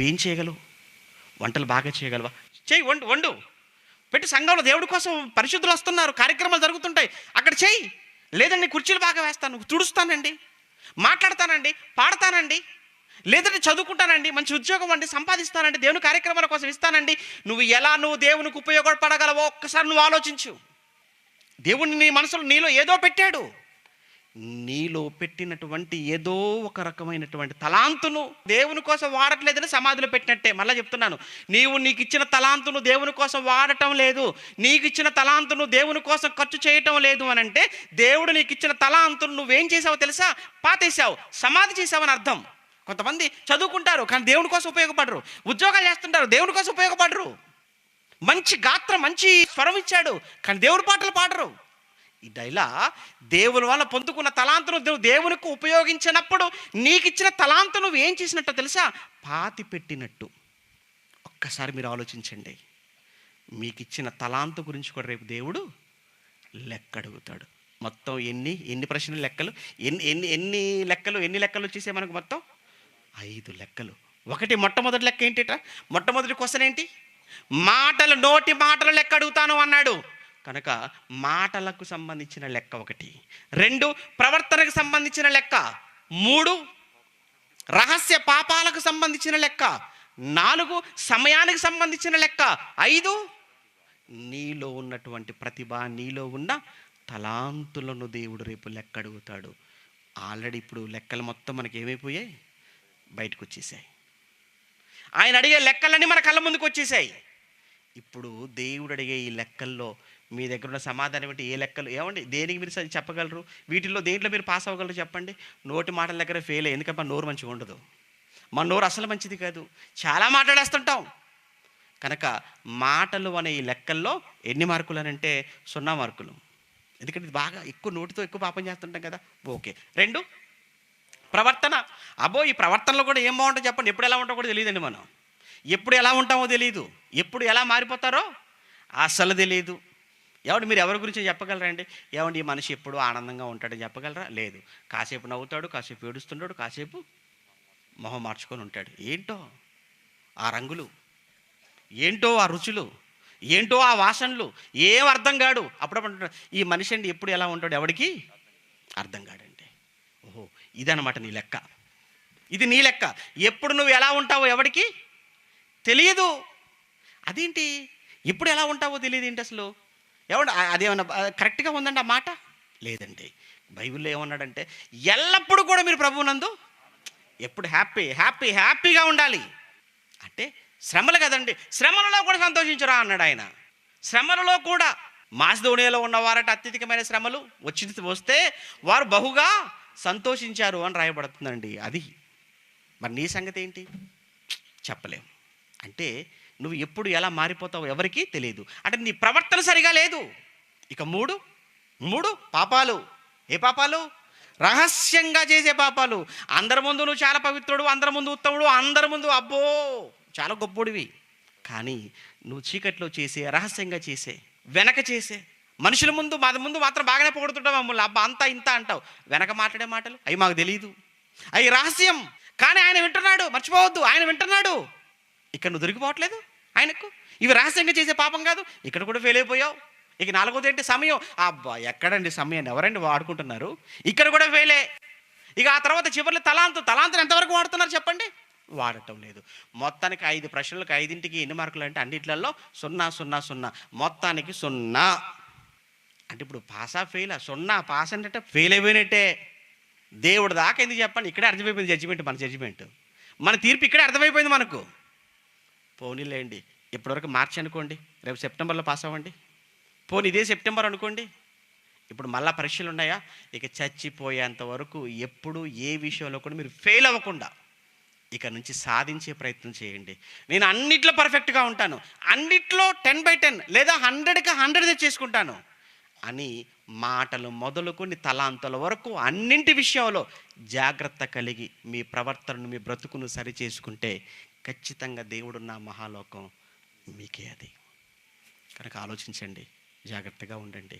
నువ్వేం చేయగలవు? వంటలు బాగా చేయగలవా? చెయ్యి, వండు వండు పెట్టి సంఘంలో దేవుడి కోసం పరిశుద్ధులు వస్తున్నారు, కార్యక్రమాలు జరుగుతుంటాయి, అక్కడ చెయ్యి. లేదండి కుర్చీలు బాగా వేస్తాను, తుడుస్తానండి, మాట్లాడతానండి, పాడతానండి, లేదంటే చదువుకుంటానండి, మంచి ఉద్యోగం అండి సంపాదిస్తానండి, దేవుని కార్యక్రమాల కోసం ఇస్తానండి. నువ్వు దేవునికి ఉపయోగపడగలవో ఒక్కసారి నువ్వు ఆలోచించు. దేవుని నీ మనసులో నీలో ఏదో పెట్టాడు. నీలో పెట్టినటువంటి ఏదో ఒక రకమైనటువంటి తలాంతును దేవుని కోసం వాడట్లేదని సమాధిలో పెట్టినట్టే. మళ్ళీ చెప్తున్నాను, నీకు ఇచ్చిన తలాంతును దేవుని కోసం వాడటం లేదు, నీకు ఇచ్చిన తలాంతును దేవుని కోసం ఖర్చు చేయటం లేదు అని అంటే, దేవుడు నీకు ఇచ్చిన తలాంతును నువ్వేం చేసావో తెలుసా? పాతేసావు, సమాధి చేసావని అర్థం. కొంతమంది చదువుకుంటారు కానీ దేవుని కోసం ఉపయోగపడరు, ఉద్యోగాలు చేస్తుంటారు దేవుని కోసం ఉపయోగపడరు, మంచి గాత్రం మంచి స్వరం ఇచ్చాడు కానీ దేవుని పాటలు పాడరు. ఇలా దేవుని వల్ల పొందుకున్న తలాంతును దేవునికి ఉపయోగించినప్పుడు నీకు ఇచ్చిన తలాంతు నువ్వు ఏం చేసినట్టో తెలుసా? పాతి పెట్టినట్టు. ఒక్కసారి మీరు ఆలోచించండి. మీకు ఇచ్చిన తలాంతు గురించి కూడా రేపు దేవుడు లెక్క అడుగుతాడు. మొత్తం ఎన్ని ప్రశ్నలు లెక్కలు, ఎన్ని లెక్కలు వచ్చేసాయి మనకు? మొత్తం 5 లెక్కలు. మొట్టమొదటి లెక్క ఏంటిట? మొట్టమొదటి క్వశ్చన్ ఏంటి? నోటి మాటలు లెక్క అడుగుతాను అన్నాడు కనుక మాటలకు సంబంధించిన లెక్క 1. 2 ప్రవర్తనకు సంబంధించిన లెక్క. 3 రహస్య పాపాలకు సంబంధించిన లెక్క. 4 సమయానికి సంబంధించిన లెక్క. 5 నీలో ఉన్నటువంటి ప్రతిభ, నీలో ఉన్న తలాంతులను దేవుడు రేపు లెక్క అడుగుతాడు. ఆల్రెడీ ఇప్పుడు లెక్కలు మొత్తం మనకి ఏమైపోయాయి? బయటకు వచ్చేసాయి. ఆయన అడిగే లెక్కలన్నీ మన కళ్ళ ముందుకు వచ్చేసాయి. ఇప్పుడు దేవుడు అడిగే ఈ లెక్కల్లో మీ దగ్గర ఉన్న సమాధానం ఏంటి? ఏ లెక్కలు ఏమండి? దేనికి మీరు చెప్పగలరు? దేంట్లో మీరు పాస్ అవ్వగలరు చెప్పండి? నోటి మాటల దగ్గర ఫెయిల్. ఎందుకంటే మన నోరు మంచిగా ఉండదు, మన నోరు అసలు మంచిది కాదు, చాలా మాట్లాడేస్తుంటాం. కనుక మాటలు అనే ఈ లెక్కల్లో ఎన్ని మార్కులు అని అంటే 0 మార్కులు. ఎందుకంటే ఇది బాగా ఎక్కువ నోటితో ఎక్కువ పాపం చేస్తుంటాం కదా. ఓకే. 2 ప్రవర్తన. ఈ ప్రవర్తనలో కూడా ఏం బాగుంటుందో చెప్పండి. ఎప్పుడు ఎలా ఉంటామో కూడా తెలియదండి. మనం ఎప్పుడు ఎలా ఉంటామో తెలియదు, ఎప్పుడు ఎలా మారిపోతారో అసలు తెలియదు. మీరు ఎవరి గురించి చెప్పగలరండి? ఈ మనిషి ఎప్పుడు ఆనందంగా ఉంటాడని చెప్పగలరా? లేదు. కాసేపు నవ్వుతాడు, కాసేపు ఏడుస్తుంటాడు, కాసేపు మొహం మార్చుకొని ఉంటాడు. ఏంటో ఆ రంగులు, ఏంటో ఆ రుచులు, ఏంటో ఆ వాసనలు, ఏం అర్థం కాడు. అప్పుడప్పుడు ఈ మనిషి అండి ఎప్పుడు ఎలా ఉంటాడు ఎవడికి అర్థం కాడండి. ఓహో, ఇదన్నమాట నీ లెక్క. ఇది నీ లెక్క. ఎప్పుడు నువ్వు ఎలా ఉంటావో ఎవడికి తెలియదు. అదేంటి ఎప్పుడు ఎలా ఉంటావో తెలియదు ఏంటి అసలు? అదేమన్నా కరెక్ట్గా ఉందండి ఆ మాట? లేదండి. బైబిల్లో ఏమన్నాడంటే ఎల్లప్పుడూ కూడా మీరు ప్రభువునందు ఎప్పుడు హ్యాపీగా ఉండాలి. అంటే శ్రమలు కదండి, శ్రమలలో కూడా సంతోషించురా అన్నాడు ఆయన. శ్రమలలో కూడా మాసిదోనియాలో ఉన్నవారట అత్యధికమైన శ్రమలు వస్తే వారు బహుగా సంతోషించారు అని రాయబడుతుందండి. అది మరి నీ సంగతి ఏంటి? చెప్పలేము. అంటే నువ్వు ఎప్పుడు ఎలా మారిపోతావో ఎవరికీ తెలియదు. అంటే నీ ప్రవర్తన సరిగా లేదు. ఇక 3 పాపాలు. ఏ పాపాలు? రహస్యంగా చేసే పాపాలు. అందరి ముందు నువ్వు చాలా పవిత్రుడు, అందరి ముందు ఉత్తముడు, అందరి ముందు అబ్బో చాలా గొప్పోడివి. కానీ నువ్వు చీకట్లో చేసే, రహస్యంగా చేసే, వెనక చేసే, మనుషుల ముందు మాత్రం బాగానే పొగుడుతుంటావు మమ్మల్ని, అబ్బా అంతా ఇంత అంటావు. వెనక మాట్లాడే మాటలు అవి మాకు తెలియదు, అవి రహస్యం. కానీ ఆయన వింటున్నాడు, మర్చిపోవద్దు, ఆయన వింటున్నాడు. ఇక్కడ నువ్వు దొరికిపోవట్లేదు ఆయనకు. ఇవి రహస్యంగా చేసే పాపం కాదు. ఇక్కడ కూడా ఫెయిల్ అయిపోయావు. ఇక 4వది ఏంటి? సమయం. అబ్బా ఎక్కడండి సమయాన్ని ఎవరండి వాడుకుంటున్నారు? ఇక్కడ కూడా ఫెయిలే. ఇక ఆ తర్వాత చివరిలో తలాంతుని ఎంతవరకు వాడుతున్నారు చెప్పండి? వాడటం లేదు. మొత్తానికి 5 ప్రశ్నలకు 5ంటికి ఎన్ని మార్కులు అంటే అన్నిట్లలో 0 0 0, మొత్తానికి 0. అంటే ఇప్పుడు పాసా ఫెయిలా? 0 పాస్ అంటే ఫెయిల్ అయిపోయినట్టే. దేవుడు దాకా ఎందుకు చెప్పండి? ఇక్కడే అర్థమైపోయింది మన జడ్జిమెంట్, మన తీర్పు ఇక్కడే అర్థమైపోయింది మనకు. పోనీలేండి, ఇప్పటివరకు మార్చి అనుకోండి, రేపు సెప్టెంబర్లో పాస్ అవ్వండి. పోనీ ఇదే సెప్టెంబర్ అనుకోండి, ఇప్పుడు మళ్ళీ పరీక్షలు ఉన్నాయా? ఇక చచ్చిపోయేంత వరకు ఎప్పుడు ఏ విషయంలో కూడా మీరు ఫెయిల్ అవ్వకుండా ఇక నుంచి సాధించే ప్రయత్నం చేయండి. నేను అన్నిట్లో పర్ఫెక్ట్గా ఉంటాను, అన్నిట్లో 10/10 లేదా 100కి 100 తెచ్చేసుకుంటాను అని మాటలు మొదలుకొని తలాంతుల వరకు అన్నింటి విషయంలో జాగ్రత్త కలిగి మీ ప్రవర్తనను, మీ బ్రతుకును సరి చేసుకుంటే ఖచ్చితంగా దేవుడున్న మహాలోకం మీకే అది. కనుక ఆలోచించండి, జాగ్రత్తగా ఉండండి,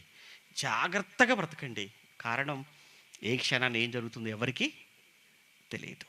జాగ్రత్తగా బ్రతకండి. కారణం ఏ క్షణాన్ని ఏం జరుగుతుందో ఎవరికీ తెలియదు.